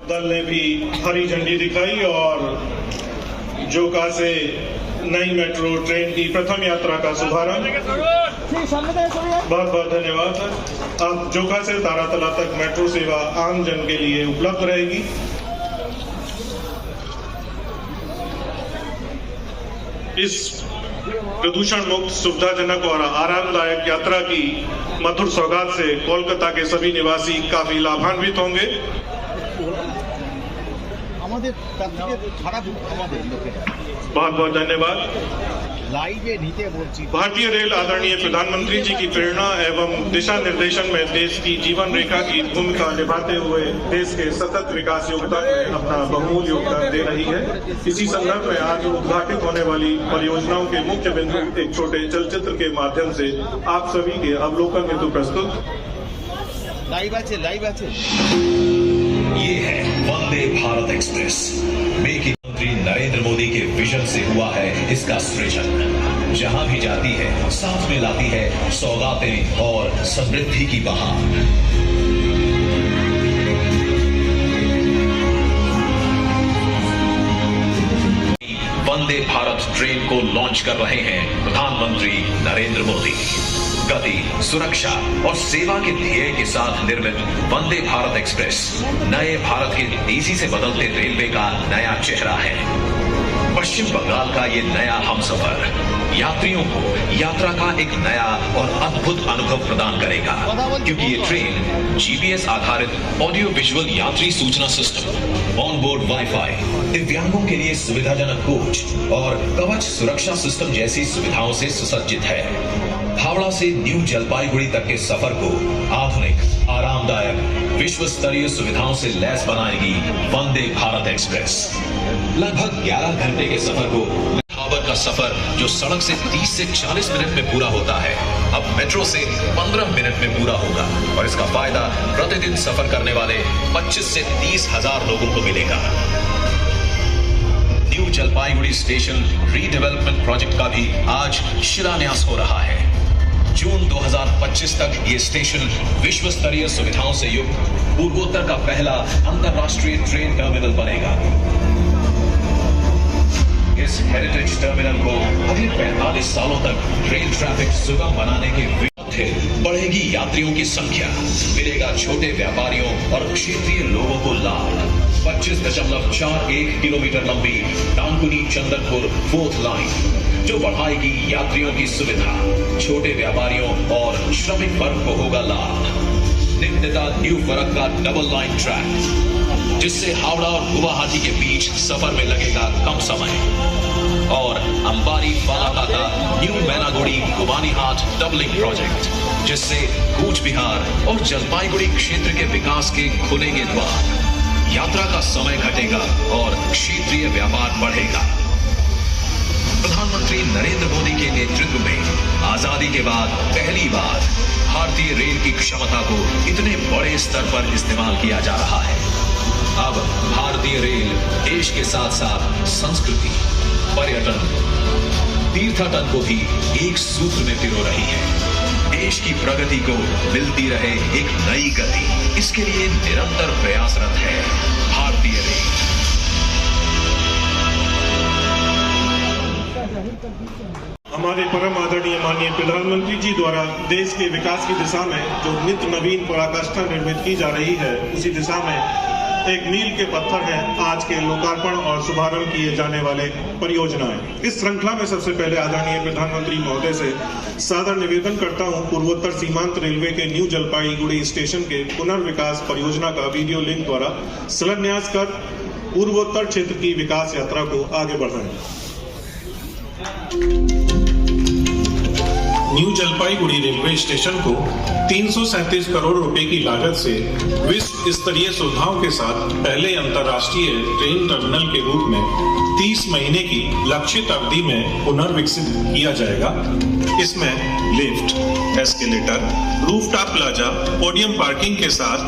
दल ने भी हरी झंडी दिखाई और जोका से नई मेट्रो ट्रेन की प्रथम यात्रा का शुभारंभ। बहुत बहुत धन्यवाद सर। अब जोका से तारातला तक मेट्रो सेवा आम जन के लिए उपलब्ध रहेगी। इस प्रदूषण मुक्त, सुविधाजनक और आरामदायक यात्रा की मधुर सौगात से कोलकाता के सभी निवासी काफी लाभान्वित होंगे। बहुत बहुत धन्यवाद। भारतीय रेल आदरणीय प्रधानमंत्री जी की प्रेरणा एवं दिशा निर्देशन में देश की जीवन रेखा की भूमिका निभाते हुए देश के सतत विकास योगदान में अपना बहुमूल्य योगदान दे रही है। इसी संदर्भ में आज उद्घाटित होने वाली परियोजनाओं के मुख्य बिंदु एक छोटे चलचित्र के माध्यम से आप सभी के अवलोकन हेतु प्रस्तुत। ये है Vande Bharat express. Make in मंत्री नरेंद्र मोदी के विजन से हुआ है इसका सृजन। जहां भी जाती है साथ में लाती है सौगातें और समृद्धि की बहार। वंदे भारत ट्रेन को लॉन्च कर रहे हैं प्रधानमंत्री नरेंद्र मोदी। गति, सुरक्षा और सेवा के ध्येय के साथ निर्मित वंदे भारत एक्सप्रेस नए भारत के तेजी से बदलते रेलवे का नया चेहरा है। पश्चिम बंगाल का ये नया हमसफर यात्रियों को यात्रा का एक नया और अद्भुत अनुभव प्रदान करेगा, क्योंकि ये ट्रेन जीपीएस आधारित ऑडियो विजुअल यात्री सूचना सिस्टम, ऑनबोर्ड वाईफाई, दिव्यांगों के लिए सुविधाजनक कोच और कवच सुरक्षा सिस्टम जैसी सुविधाओं से सुसज्जित है। हावड़ा से न्यू जलपाईगुड़ी तक के सफर को आधुनिक, आरामदायक, विश्व स्तरीय सुविधाओं से लैस बनाएगी वंदे भारत एक्सप्रेस। लगभग 11 घंटे के सफर को हावड़ा का सफर जो सड़क से 30 से 40 मिनट में पूरा होता है, अब मेट्रो से 15 मिनट में पूरा होगा और इसका फायदा प्रतिदिन सफर करने वाले 25 से 30 हजार लोगों को मिलेगा। New Jalpaiguri station redevelopment project का भी आज शिलान्यास हो रहा है। जून 2025 तक ये स्टेशन विश्व स्तरीय सुविधाओं से युक्त पूर्वोत्तर का पहला अंतरराष्ट्रीय ट्रेन टर्मिनल बनेगा। इस हेरिटेज टर्मिनल को अगले 45 सालों तक रेल ट्रैफिक सुगम बनाने के बढ़ेगी यात्रियों की संख्या, मिलेगा छोटे व्यापारियों और क्षेत्रीय लोगों को लाभ। 25.41 किलोमीटर लंबी डानकुनी चंदनपुर 4th लाइन जो बढ़ाएगी यात्रियों की सुविधा, छोटे व्यापारियों और श्रमिक वर्ग को होगा लाभ। निम्नता new Farakka double line track जिससे हावड़ा और गुवाहाटी के बीच सफर में लगेगा कम समय, और अंबारी फालाकाता न्यू मैनागुड़ी गुवानीहाट डबलिंग प्रोजेक्ट जिससे कूच बिहार और जलपाईगुड़ी क्षेत्र के विकास के खुलेंगे द्वार। यात्रा का समय घटेगा और क्षेत्रीय व्यापार बढ़ेगा। प्रधानमंत्री नरेंद्र मोदी के नेतृत्व में आजादी के बाद पहली बार भारतीय रेल की क्षमता को इतने बड़े स्तर पर इस्तेमाल किया जा रहा है। अब भारतीय रेल देश के साथ साथ संस्कृति, पर्यटन, तीर्थाटन को भी एक सूत्र में पिरो रही है। देश की प्रगति को मिलती रहे एक नई गति, इसके लिए निरंतर प्रयासरत है भारतीय रेल। हमारे परम आदरणीय माननीय प्रधानमंत्री जी द्वारा देश के विकास की दिशा में जो नित्य नवीन पराकाष्ठा निर्मित की जा रही है, उसी दिशा में एक मील के पत्थर है आज के लोकार्पण और शुभारंभ किए जाने वाले परियोजनाएं। इस श्रृंखला में सबसे पहले आदरणीय प्रधानमंत्री महोदय से सादर निवेदन करता हूं पूर्वोत्तर सीमांत रेलवे के न्यू जलपाईगुड़ी स्टेशन के पुनर्विकास परियोजना का वीडियो लिंक द्वारा शिलान्यास कर पूर्वोत्तर क्षेत्र की विकास यात्रा को आगे बढ़ाएं। न्यू जलपाईगुड़ी रेलवे स्टेशन को 337 करोड़ रुपए की लागत से विश्व स्तरीय सुविधाओं के साथ पहले अंतर्राष्ट्रीय ट्रेन टर्मिनल के रूप में 30 महीने की लक्षित अवधि में पुनर्विकसित किया जाएगा। इसमें lift, escalator, rooftop plaza, podium parking के साथ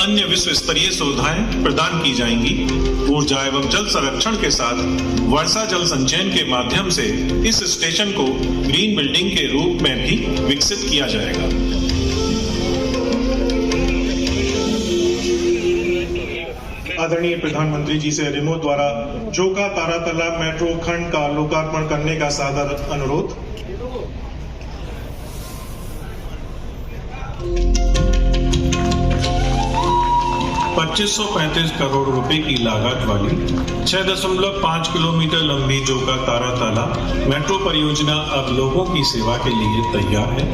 अन्य विश्व स्तरीय सुविधाएं प्रदान की जाएंगी। ऊर्जा एवं जल संरक्षण के साथ वर्षा जल संचयन के माध्यम से इस स्टेशन को ग्रीन बिल्डिंग के रूप में भी विकसित किया जाएगा। आदरणीय प्रधानमंत्री जी से रिमोट द्वारा जोका तारातला मेट्रो खंड का लोकार्पण करने का सादर अनुरोध। ₹2535 करोड़ रुपए की लागत वाली 6.5 किलोमीटर लंबी जोका तारातला मेट्रो परियोजना अब लोगों की सेवा के लिए तैयार है।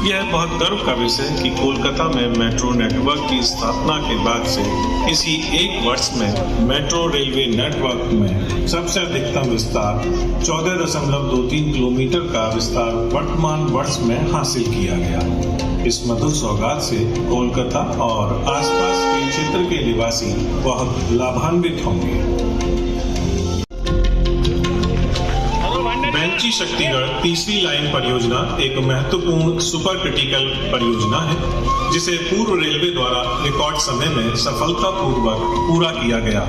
यह बहुत गर्व का विषय है कि कोलकाता में मेट्रो नेटवर्क की स्थापना के बाद से किसी एक वर्ष में मेट्रो रेलवे नेटवर्क में सबसे अधिकतम विस्तार 14.23 किलोमीटर का विस्तार वर्तमान वर्ष में हासिल किया गया। इस मधुर सौगात से कोलकाता और आसपास के क्षेत्र के निवासी बहुत लाभान्वित होंगे। बेंची शक्तिगढ़ तीसरी लाइन परियोजना एक महत्वपूर्ण सुपर क्रिटिकल परियोजना है, जिसे पूर्व रेलवे द्वारा रिकॉर्ड समय में सफलतापूर्वक पूरा किया गया।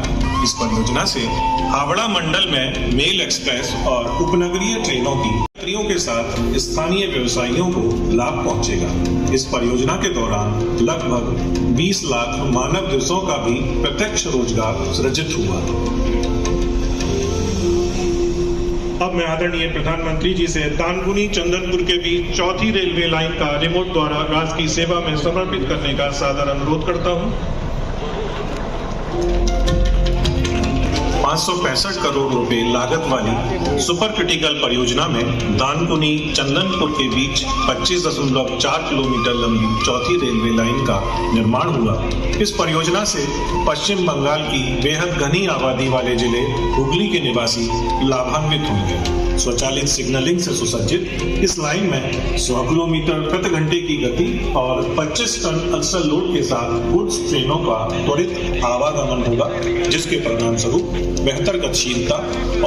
इस परियोजना से हावड़ा मंडल में मेल एक्सप्रेस और उपनगरीय ट्रेनों की यात्रियों के साथ स्थानीय व्यवसायियों को लाभ पहुंचेगा। इस परियोजना के दौरान लगभग 20 लाख मानव दिवसों का भी प्रत्यक्ष रोजगार सृजित हुआ। अब मैं आदरणीय प्रधानमंत्री जी से दानकुनी चंदनपुर के बीच चौथी रेलवे लाइन का रिमोट द्वारा राष्ट्र की सेवा में समर्पित करने का सादर अनुरोध करता हूं। 565 करोड़ रुपए लागत वाली सुपर क्रिटिकल परियोजना में दानकुनी चंदनपुर के बीच 25.4 किलोमीटर लंबी चौथी रेलवे लाइन का निर्माण हुआ। इस परियोजना से पश्चिम बंगाल की बेहद घनी आबादी वाले जिले हुगली के निवासी लाभान्वित होंगे। स्वचालित सिग्नलिंग से सुसज्जित इस लाइन में 100 किलोमीटर प्रति घंटे की गति और 25 टन अक्सर लोड के साथ गुड्स ट्रेनों का त्वरित आवागमन होगा, जिसके परिणाम स्वरूप बेहतर गतिशीलता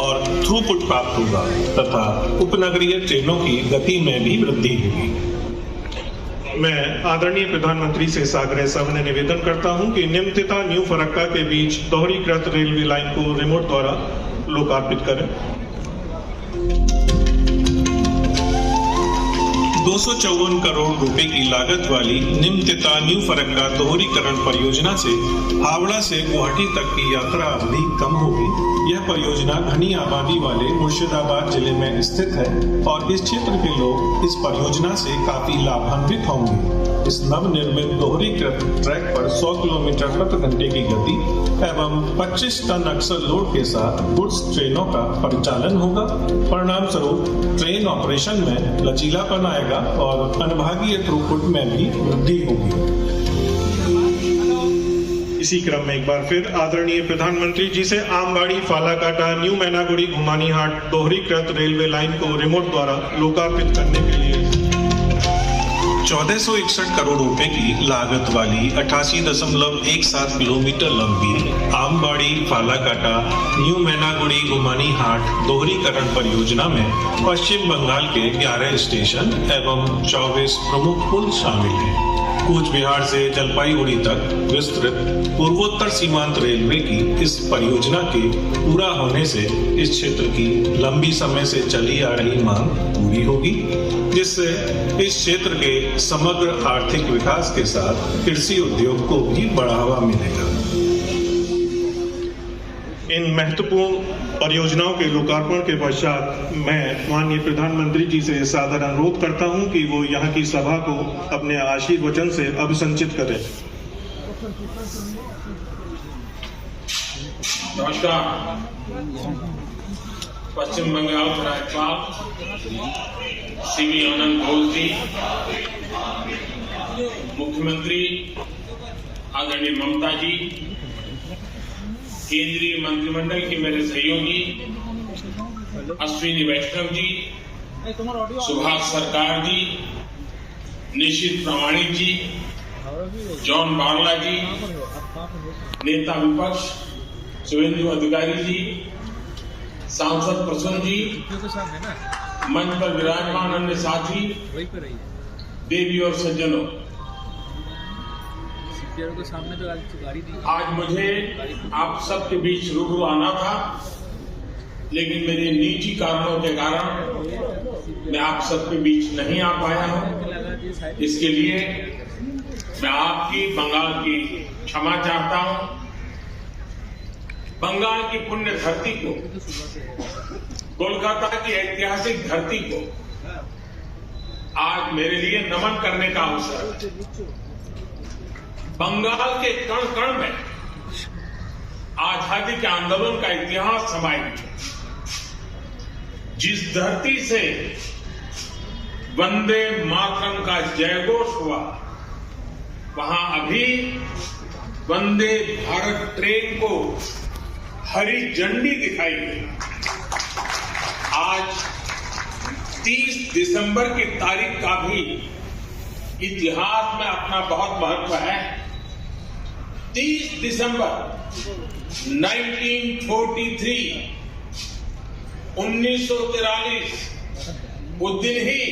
और थ्रूपुट प्राप्त होगा तथा उपनगरीय ट्रेनों की गति में भी वृद्धि होगी। मैं आदरणीय प्रधानमंत्री से साग्रह सविनय निवेदन करता हूं कि निम्नतिता न्यू फरक्का के बीच दोहरीकृत रेलवे लाइन को रिमोट द्वारा लोकार्पित करें। 254 करोड़ रुपए की लागत वाली निम्नतिता न्यू फरक्का दोहरीकरण परियोजना से हावड़ा से गुवाहाटी तक की यात्रा अवधि कम होगी। यह परियोजना घनी आबादी वाले मुर्शिदाबाद जिले में स्थित है और इस क्षेत्र के लोग इस परियोजना से काफी लाभान्वित होंगे। इस नवनिर्मित दोहरीकृत ट्रैक पर 100 किलोमीटर प्रति घंटे की गति एवं 25 टन अक्सर लोड के साथ गुड्स ट्रेनों का परिचालन होगा। परिणाम स्वरूप ट्रेन ऑपरेशन में लचीलापन आएगा और अनुभागीय थ्रूपुट में भी वृद्धि होगी। इसी क्रम में एक बार फिर आदरणीय प्रधानमंत्री जी से आमबाड़ी फालाकाटा न्यू मैनागुड़ी घुमानी हाट दोहरीकृत रेलवे लाइन को रिमोट द्वारा लोकार्पित करने के लिए 1461 करोड़ रुपए की लागत वाली 88.17 किलोमीटर लंबी आमबाड़ी फालाकाटा न्यू मैनागुड़ी गुमानी हाट दोहरीकरण परियोजना में पश्चिम बंगाल के 11 स्टेशन एवं 24 प्रमुख पुल शामिल हैं। कूच बिहार से जलपाईगुड़ी तक विस्तृत पूर्वोत्तर सीमांत रेलवे की इस परियोजना के पूरा होने से इस क्षेत्र की लंबी समय से चली आ रही मांग पूरी होगी, जिससे इस क्षेत्र के समग्र आर्थिक विकास के साथ कृषि उद्योग को भी बढ़ावा मिलेगा। इन महत्वपूर्ण परियोजनाओं के लोकार्पण के पश्चात मैं माननीय प्रधानमंत्री जी से सादर अनुरोध करता हूं कि वो यहाँ की सभा को अपने आशीर्वचन से अभिसंचित करें। नमस्कार। पश्चिम बंगाल के राज्यपाल सीवी आनंद घोष जी, मुख्यमंत्री आदरणीय ममता जी, केंद्रीय मंत्रिमंडल के मेरे सहयोगी अश्विनी वैष्णव जी, सुभाष सरकार जी, निशित प्रामाणिक जी, जॉन बारला जी, नेता विपक्ष शुभेंदु अधिकारी जी, सांसद प्रसन्न जी, मंच पर विराजमान अन्य साथी, देवी और सज्जनों, आज मुझे आप सबके बीच रूबरू आना था, लेकिन मेरे निजी कारणों के कारण मैं आप सबके बीच नहीं आ पाया हूं। इसके लिए मैं आपकी बंगाल की क्षमा चाहता हूं। बंगाल की पुण्य धरती को, कोलकाता की ऐतिहासिक धरती को आज मेरे लिए नमन करने का अवसर है। बंगाल के कण कण में आजादी के आंदोलन का इतिहास समाहित है। जिस धरती से वंदे मातरम का जयघोष हुआ, वहां अभी वंदे भारत ट्रेन को हरी झंडी दिखाई गई। आज 30 दिसंबर की तारीख का भी इतिहास में अपना बहुत महत्व है। 30 दिसंबर 1943 1943 उस दिन ही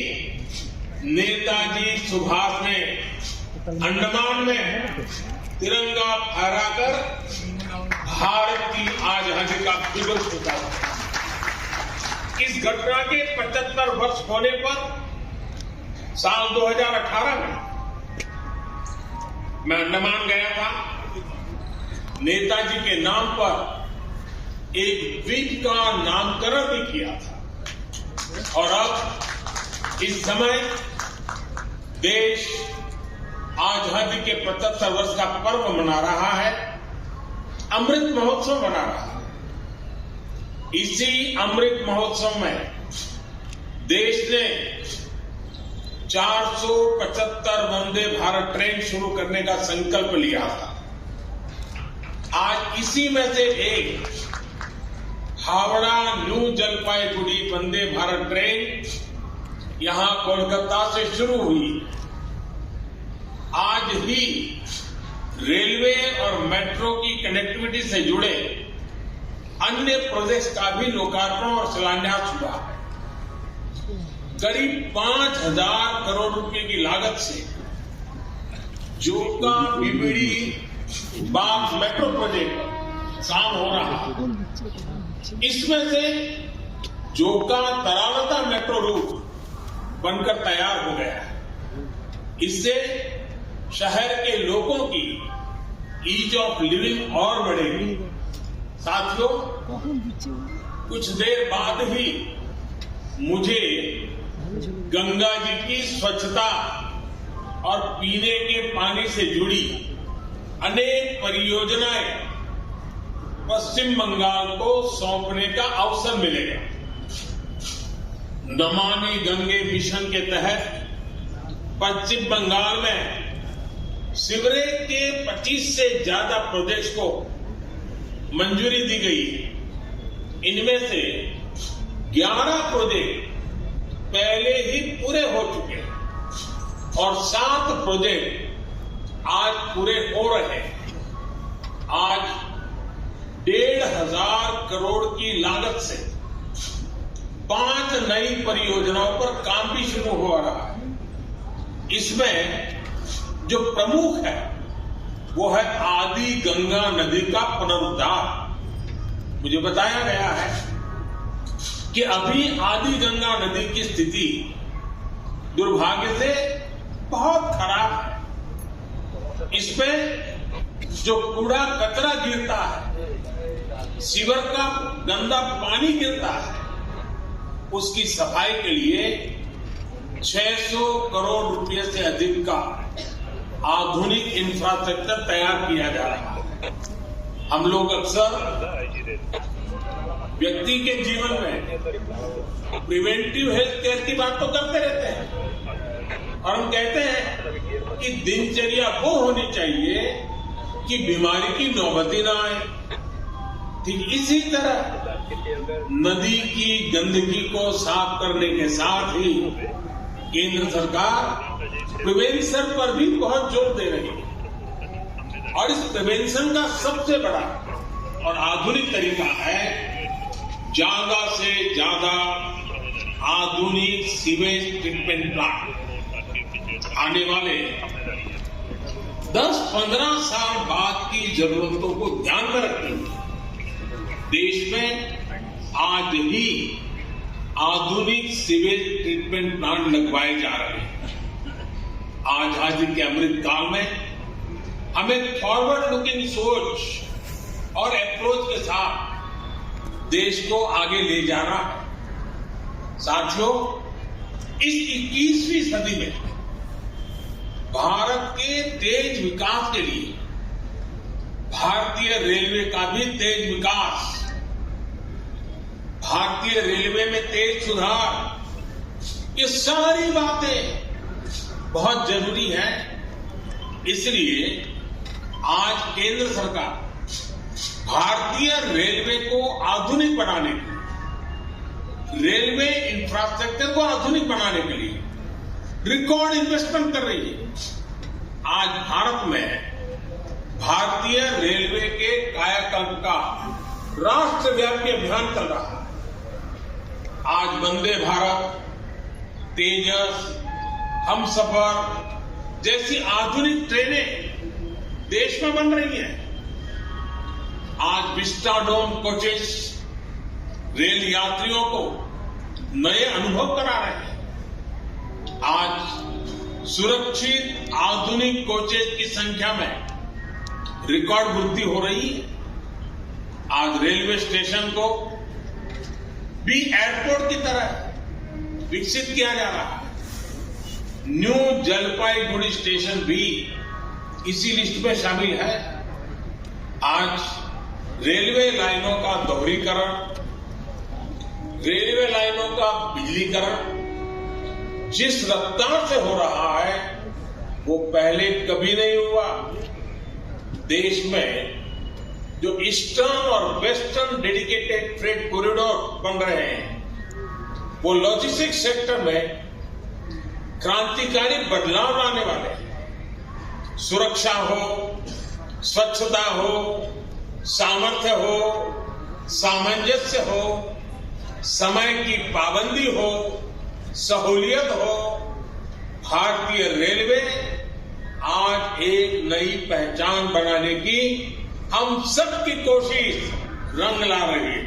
नेताजी सुभाष ने अंडमान में तिरंगा फहराकर भारत की आजादी का दिवस उतारा। इस घटना के 75 वर्ष होने पर साल 2018 में मैं अंडमान गया था। नेताजी के नाम पर एक द्वीप का नामकरण भी किया था। और अब इस समय देश आजादी के 75 वर्ष का पर्व मना रहा है, अमृत महोत्सव मना रहा है। इसी अमृत महोत्सव में देश ने 475 वंदे भारत ट्रेन शुरू करने का संकल्प लिया था। आज इसी में से एक हावड़ा न्यू जलपाईगुड़ी वंदे भारत ट्रेन यहां कोलकाता से शुरू हुई। आज ही रेलवे और मेट्रो की कनेक्टिविटी से जुड़े अन्य प्रोजेक्ट्स का भी लोकार्पण और शिलान्यास हुआ है। करीब 5,000 करोड़ रुपए की लागत से जोका बीबीडी बाग मेट्रो प्रोजेक्ट काम हो रहा है। इसमें से जोका तरावता मेट्रो रूट बनकर तैयार हो गया है। इससे शहर के लोगों की ईज ऑफ लिविंग और बढ़ेगी। साथियों, कुछ देर बाद ही मुझे गंगा जी की स्वच्छता और पीने के पानी से जुड़ी अनेक परियोजनाएं पश्चिम बंगाल को सौंपने का अवसर मिलेगा। नमामि गंगे मिशन के तहत पश्चिम बंगाल में सीवरेज के 25 से ज्यादा प्रोजेक्ट्स को मंजूरी दी गई है। इनमें से 11 प्रोजेक्ट पहले ही पूरे हो चुके हैं और 7 प्रोजेक्ट आज पूरे हो रहे हैं। आज 1,500 करोड़ की लागत से 5 नई परियोजनाओं पर काम भी शुरू हो रहा है। इसमें जो प्रमुख है वो है आदि गंगा नदी का पुनरुद्धार। मुझे बताया गया है कि अभी आदि गंगा नदी की स्थिति दुर्भाग्य से बहुत खराब है। इसमें जो कूड़ा कचरा गिरता है, सीवर का गंदा पानी गिरता है, उसकी सफाई के लिए 600 करोड़ रुपए से अधिक का आधुनिक इंफ्रास्ट्रक्चर तैयार किया जा रहा है। हम लोग अक्सर व्यक्ति के जीवन में प्रिवेंटिव हेल्थ केयर की बात तो करते रहते हैं और हम कहते हैं कि दिनचर्या वो होनी चाहिए कि बीमारी की नौबत ही ना आए। ठीक इसी तरह नदी की गंदगी को साफ करने के साथ ही केंद्र सरकार प्रिवेंशन पर भी बहुत जोर दे रही है। और इस प्रिवेंशन का सबसे बड़ा और आधुनिक तरीका है ज्यादा से ज्यादा आधुनिक सीवेज ट्रीटमेंट प्लांट। आने वाले 10-15 साल बाद की जरूरतों को ध्यान में रखते हुए देश में आज ही आधुनिक सीवेज ट्रीटमेंट प्लांट लगवाए जा रहे हैं। आजादी के अमृत काल में हमें फॉरवर्ड लुकिंग सोच और अप्रोच के साथ देश को आगे ले जाना है। साथियों, इस 21वीं सदी में भारत के तेज विकास के लिए भारतीय रेलवे का भी तेज विकास, भारतीय रेलवे में तेज सुधार, ये सारी बातें बहुत जरूरी है। इसलिए आज केंद्र सरकार भारतीय रेलवे को आधुनिक बनाने के लिए, रेलवे इंफ्रास्ट्रक्चर को आधुनिक बनाने के लिए रिकॉर्ड इन्वेस्टमेंट कर रही है। आज भारत में भारतीय रेलवे के कायाकल्प का राष्ट्रव्यापी अभियान चल रहा है। आज वंदे भारत, तेजस, हमसफर जैसी आधुनिक ट्रेनें देश में बन रही हैं। आज विस्टाडोम कोचेस रेल यात्रियों को नए अनुभव करा रहे हैं। आज सुरक्षित आधुनिक कोचेस की संख्या में रिकॉर्ड वृद्धि हो रही है। आज रेलवे स्टेशन को भी एयरपोर्ट की तरह विकसित किया जा रहा है। न्यू जलपाईगुड़ी स्टेशन भी इसी लिस्ट में शामिल है। आज रेलवे लाइनों का दोहरीकरण, रेलवे लाइनों का बिजलीकरण जिस रफ्तार से हो रहा है वो पहले कभी नहीं हुआ। देश में जो ईस्टर्न और वेस्टर्न डेडिकेटेड फ्रेट कॉरिडोर बन रहे हैं वो लॉजिस्टिक्स सेक्टर में क्रांतिकारी बदलाव लाने वाले हैं। सुरक्षा हो, स्वच्छता हो, सामर्थ्य हो, सामंजस्य हो, समय की पाबंदी हो, सहूलियत हो, भारतीय रेलवे आज एक नई पहचान बनाने की हम सबकी कोशिश रंग ला रही है।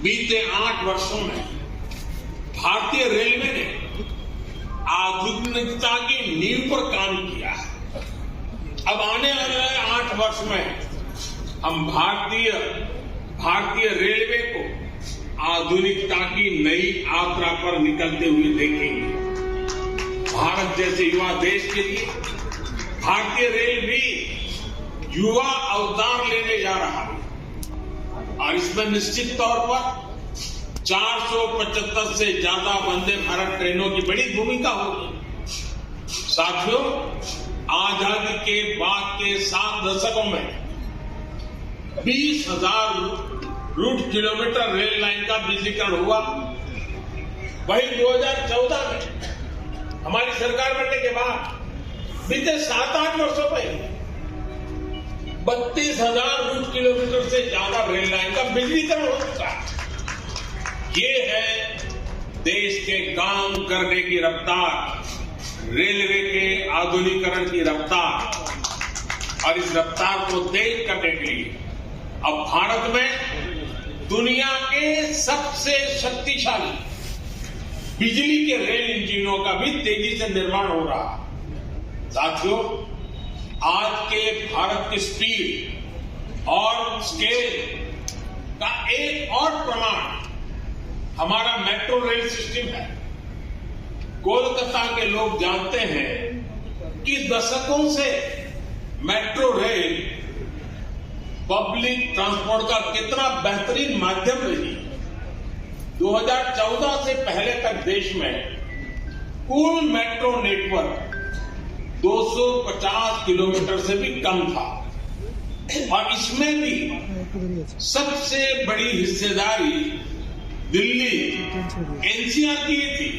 बीते 8 वर्षों में भारतीय रेलवे ने आधुनिकता की नींव पर काम किया है। अब आने वाले 8 वर्ष में हम भारतीय रेलवे को आधुनिकता की नई यात्रा पर निकलते हुए देखेंगे। भारत जैसे युवा देश के लिए भारतीय रेल भी युवा अवतार लेने जा रहा है और इसमें निश्चित तौर पर 475 से ज्यादा वंदे भारत ट्रेनों की बड़ी भूमिका होगी। साथियों, आजादी के बाद के 7 दशकों में 20,000 रूट किलोमीटर रेल लाइन का बिजलीकरण हुआ। वही 2014 में हमारी सरकार बनने के बाद बीते 7-8 वर्षों में 32,000 रूट किलोमीटर से ज्यादा रेल लाइन का बिजलीकरण हो चुका है। ये है देश के काम करने की रफ्तार, रेलवे के आधुनिकीकरण की रफ्तार। और इस रफ्तार को तेज करने के लिए अब भारत में दुनिया के सबसे शक्तिशाली बिजली के रेल इंजनों का भी तेजी से निर्माण हो रहा है। साथियों, आज के भारत की स्पीड और स्केल का एक और प्रमाण हमारा मेट्रो रेल सिस्टम है। कोलकाता के लोग जानते हैं कि दशकों से मेट्रो रेल पब्लिक ट्रांसपोर्ट का कितना बेहतरीन माध्यम रही। 2014 से पहले तक देश में कुल मेट्रो नेटवर्क 250 किलोमीटर से भी कम था और इसमें भी सबसे बड़ी हिस्सेदारी दिल्ली एनसीआर की थी।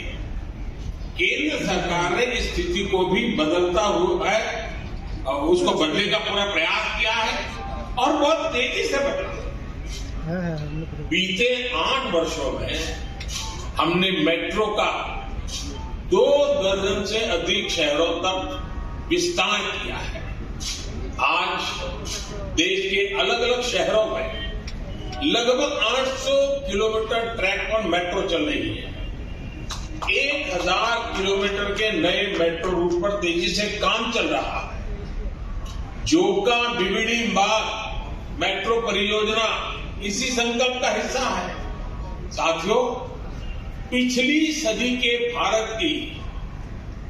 केंद्र सरकार ने इस स्थिति को भी बदलता हुआ है और उसको बदलने का पूरा प्रयास किया है और बहुत तेजी से बदला। बीते 8 वर्षों में हमने मेट्रो का 2 दर्जन से अधिक शहरों तक विस्तार किया है। आज देश के अलग अलग शहरों में लगभग 800 किलोमीटर ट्रैक पर मेट्रो चल रही है। 1000 किलोमीटर के नए मेट्रो रूट पर तेजी से काम चल रहा है। जोका, बीबीडी, बाग परियोजना इसी संकल्प का हिस्सा है। साथियों, पिछली सदी के भारत की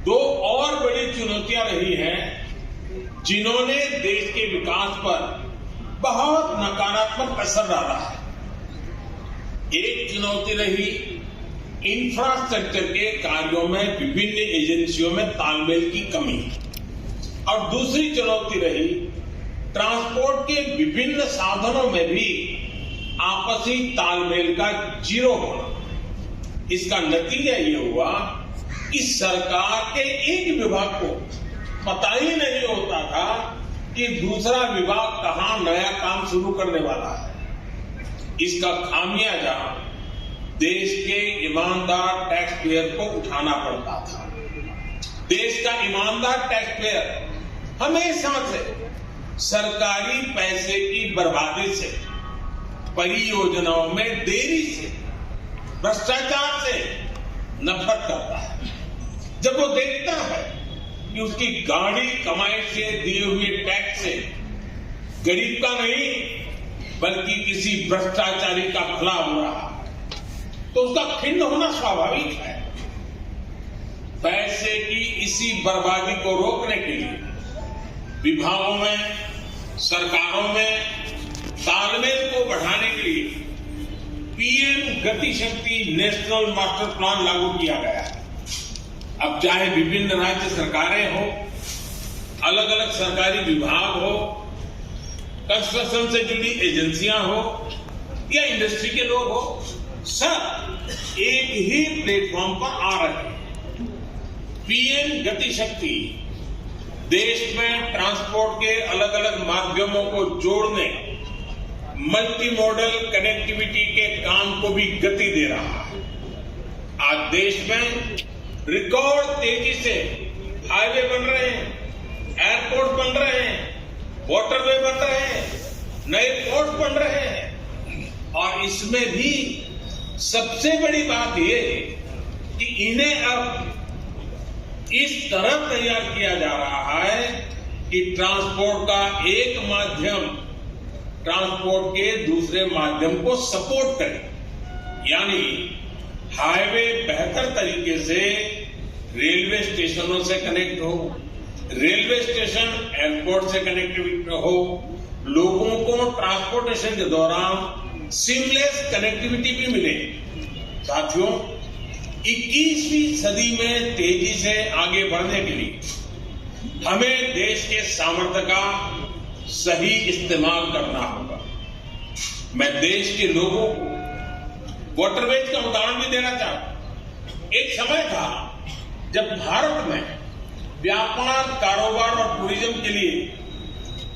दो और बड़ी चुनौतियां रही हैं, जिन्होंने देश के विकास पर बहुत नकारात्मक असर डाला है। एक चुनौती रही इंफ्रास्ट्रक्चर के कार्यों में विभिन्न एजेंसियों में तालमेल की कमी, और दूसरी चुनौती रही ट्रांसपोर्ट के विभिन्न साधनों में भी आपसी तालमेल का जीरो होना। इसका नतीजा ये हुआ कि सरकार के एक विभाग को पता ही नहीं होता था कि दूसरा विभाग कहां नया काम शुरू करने वाला है। इसका खामियाजा देश के ईमानदार टैक्स पेयर को उठाना पड़ता था। देश का ईमानदार टैक्स पेयर हमेशा से सरकारी पैसे की बर्बादी से, परियोजनाओं में देरी से, भ्रष्टाचार से नफरत करता है। जब वो देखता है कि उसकी गाड़ी कमाई से दिए हुए टैक्स से गरीब का नहीं बल्कि किसी भ्रष्टाचारी का भला हो रहा, तो उसका खिन्न होना स्वाभाविक है। पैसे की इसी बर्बादी को रोकने के लिए विभागों में, सरकारों में तालमेल को बढ़ाने के लिए पीएम गति शक्ति नेशनल मास्टर प्लान लागू किया गया है। अब चाहे विभिन्न राज्य सरकारें हो, अलग अलग सरकारी विभाग हो, कंस्ट्रक्शन से जुड़ी एजेंसियां हो या इंडस्ट्री के लोग हो, सब एक ही प्लेटफॉर्म पर आ रहे हैं। पीएम गति शक्ति देश में ट्रांसपोर्ट के अलग अलग माध्यमों को जोड़ने, मल्टी मॉडल कनेक्टिविटी के काम को भी गति दे रहा है। आज देश में रिकॉर्ड तेजी से हाईवे बन रहे हैं, एयरपोर्ट बन रहे हैं, वाटरवे बन रहे हैं, नए पोर्ट बन रहे हैं, और इसमें भी सबसे बड़ी बात यह है कि इन्हें अब इस तरह तैयार किया जा रहा है कि ट्रांसपोर्ट का एक माध्यम ट्रांसपोर्ट के दूसरे माध्यम को सपोर्ट करे। यानी हाईवे बेहतर तरीके से रेलवे स्टेशनों से कनेक्ट हो, रेलवे स्टेशन एयरपोर्ट से कनेक्टिविटी हो, लोगों को ट्रांसपोर्टेशन के दौरान सीमलेस कनेक्टिविटी भी मिले। साथियों, 21वीं सदी में तेजी से आगे बढ़ने के लिए हमें देश के सामर्थ्य का सही इस्तेमाल करना होगा। मैं देश के लोगों को वाटरवेज का उदाहरण भी देना चाहता हूं। एक समय था जब भारत में व्यापार, कारोबार और टूरिज्म के लिए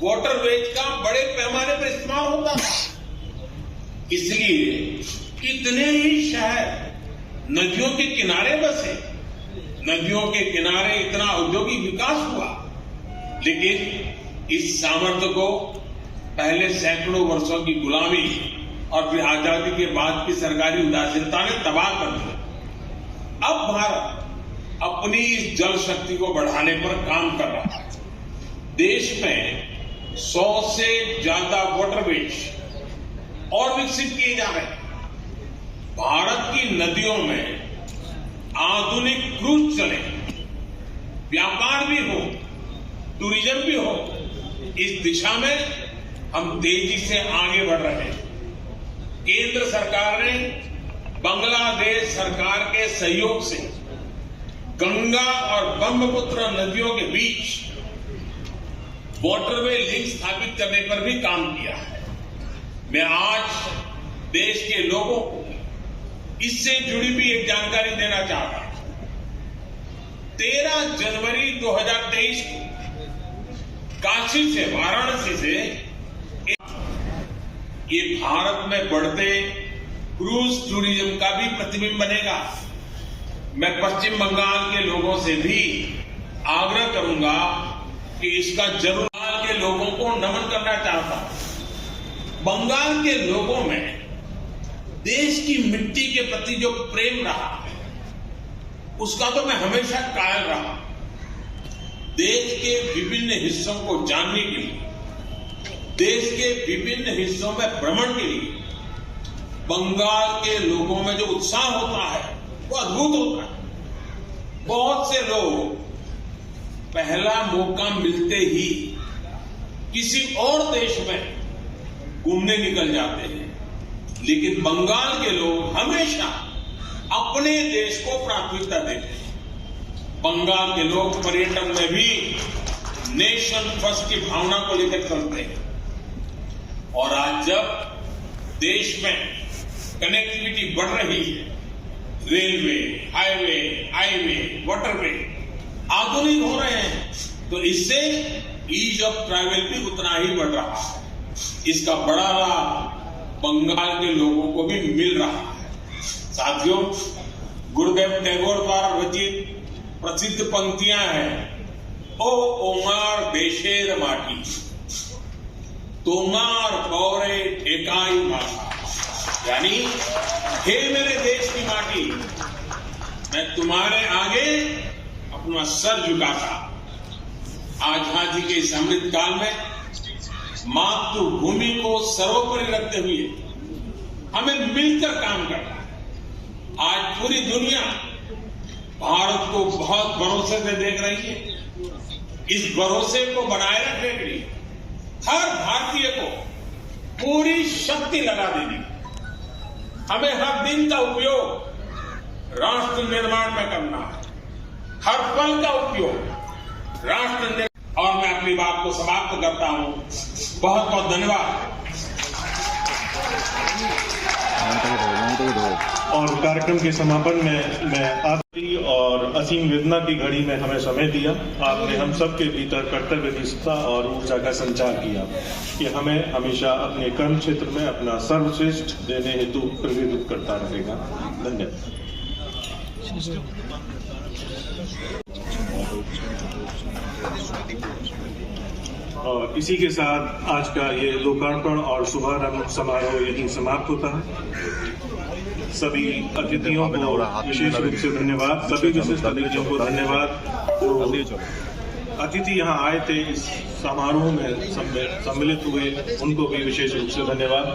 वाटरवेज का बड़े पैमाने पर इस्तेमाल होता था। इसलिए कितने ही शहर नदियों के किनारे बसे, नदियों के किनारे इतना औद्योगिक विकास हुआ, लेकिन इस सामर्थ्य को पहले सैकड़ों वर्षों की गुलामी और फिर आजादी के बाद की सरकारी उदासीनता ने तबाह कर दिया। अब भारत अपनी इस जल शक्ति को बढ़ाने पर काम कर रहा है। देश में 100 से ज्यादा वाटरवेज और विकसित किए जा रहे हैं। भारत की नदियों में आधुनिक क्रूज चले, व्यापार भी हो, टूरिज्म भी हो। इस दिशा में हम तेजी से आगे बढ़ रहे हैं। केंद्र सरकार ने बांग्लादेश सरकार के सहयोग से गंगा और ब्रह्मपुत्र नदियों के बीच वाटरवे लिंक स्थापित करने पर भी काम किया है। मैं आज देश के लोगों को इससे जुड़ी भी एक जानकारी देना चाहता हूं। 13 जनवरी 2023 को काशी से, वाराणसी से ये भारत में बढ़ते क्रूज टूरिज्म का भी प्रतिबिंब बनेगा। मैं पश्चिम बंगाल के लोगों से भी आग्रह करूंगा कि इसका जरूर बंगाल के लोगों को नमन करना चाहता हूं। बंगाल के लोगों में देश की मिट्टी के प्रति जो प्रेम रहा है, उसका तो मैं हमेशा कायल रहा। देश के विभिन्न हिस्सों को जानने के लिए देश के विभिन्न हिस्सों में भ्रमण के लिए बंगाल के लोगों में जो उत्साह होता है वो अद्भुत होता है। बहुत से लोग पहला मौका मिलते ही किसी और देश में घूमने निकल जाते हैं, लेकिन बंगाल के लोग हमेशा अपने देश को प्राथमिकता देते हैं। बंगाल के लोग पर्यटन में भी नेशन फर्स्ट की भावना को लेकर चलते हैं और आज जब देश में कनेक्टिविटी बढ़ रही है, रेलवे, हाईवे, वाटरवे आधुनिक हो रहे हैं, तो इससे ईज ऑफ ट्रैवल भी उतना ही बढ़ रहा है। इसका बड़ा लाभ बंगाल के लोगों को भी मिल रहा है। साथियों, गुरुदेव टैगोर द्वारा रचित प्रसिद्ध पंक्तियां हैं, ओ ओमार देशेर माटी तोमार पौरे ठेकाई माथा, यानी हे मेरे देश की माटी, मैं तुम्हारे आगे अपना सर झुकाता। आजादी के इस अमृत काल में मातृभूमि को सर्वोपरि रखते हुए हमें मिलकर काम करना है। आज पूरी दुनिया भारत को बहुत भरोसे से देख रही है। इस भरोसे को बनाए रखने के लिए हर भारतीय को पूरी शक्ति लगा देनी। हमें हर दिन का उपयोग राष्ट्र निर्माण में करना है, हर पल का उपयोग राष्ट्र निर्माण। और मैं अपनी बात को समाप्त करता हूं। बहुत बहुत धन्यवाद। और कार्यक्रम के समापन में मैं आखिरी और असीम वेदना की घड़ी में हमें समय दिया। आपने हम सब के भीतर कर्तव्य निष्ठा और ऊर्जा का संचार किया कि हमें हमेशा अपने कर्म क्षेत्र में अपना सर्वश्रेष्ठ देने हेतु प्रेरित करता रहेगा। धन्यवाद। और इसी के साथ आज का ये लोकार्पण और शुभारंभ समारोह यहीं समाप्त होता है। सभी अतिथियों को विशेष रूप से धन्यवाद। सभी विशिष्ट अतिथियों को धन्यवाद। अतिथि यहाँ आए थे, इस समारोह में सम्मिलित हुए, उनको भी विशेष रूप से धन्यवाद।